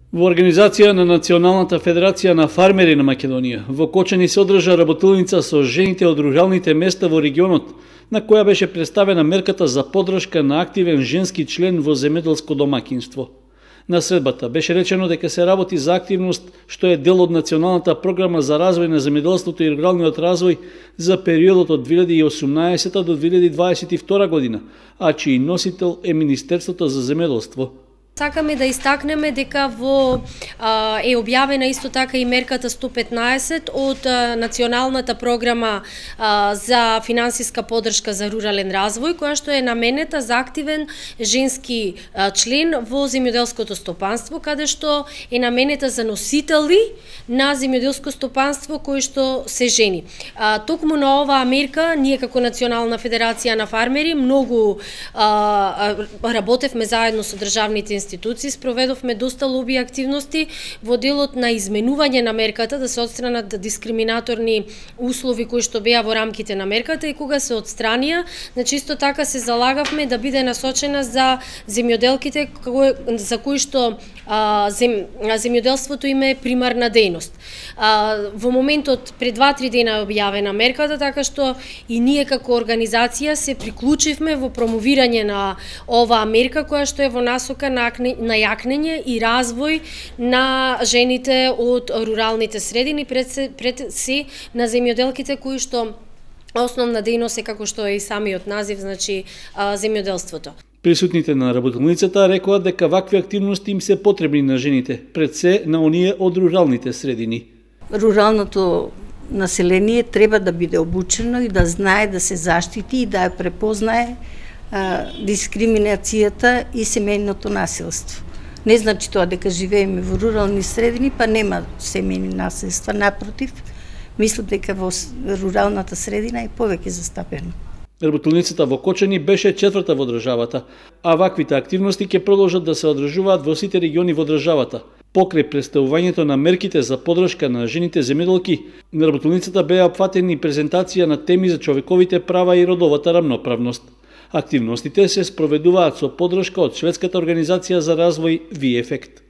Во организација на Националната федерација на фармери на Македонија, во Кочани се одржа работилница со жените од руралните места во регионот, на која беше представена мерката за поддршка на активен женски член во земјоделско домаќинство. На средбата беше речено дека се работи за активност што е дел од Националната програма за развој на земјоделството и руралниот развој за периодот од 2018 до 2022 година, а чиј носител е Министерството за земјоделство. Сакаме да истакнеме дека е објавена исто така и мерката 115 од Националната програма за финансиска поддршка за рурален развој, која што е наменета за активен женски член во земјоделското стопанство, каде што е наменета за носители на земјоделско стопанство кои што се жени. Токму на оваа мерка, ние како Национална федерација на фармери многу работевме заедно со државните институции, спроведовме доста лоби активности во делот на изменување на мерката, да се отстранат дискриминаторни услови кои што беа во рамките на мерката, и кога се отстранија, значи исто така се залагавме да биде насочена за земјоделките за кои што земјоделството им е примарна дејност. Во моментот пред 2-3 дена е објавена мерката, така што и ние како организација се приклучивме во промовирање на оваа мерка, која што е во насока на јакнење и развој на жените од руралните средини, пред се на земјоделките кои што основна дејност е, како што е и самиот назив, значи земјоделството. Присутните на работилницата рекоа дека вакви активности им се потребни на жените, пред се на оние од руралните средини. Руралното население треба да биде обучено и да знае да се заштити и да ја препознае дискриминацијата и семејното насилство. Не значи тоа дека живееме во рурални средини па нема семејни насилства, напротив, мислам дека во руралната средина е повеќе застапено. Работилницата во Кочани беше четврта во државата, а ваквите активности ќе продолжат да се одржуваат во сите региони во државата. Покрај представувањето на мерките за поддршка на жените земјоделки, на работилницата беа опфатени презентација на теми за човековите права и родовата рамноправност. Активностите се спроведуваат со поддршка од шведската организација за развој ViEffect.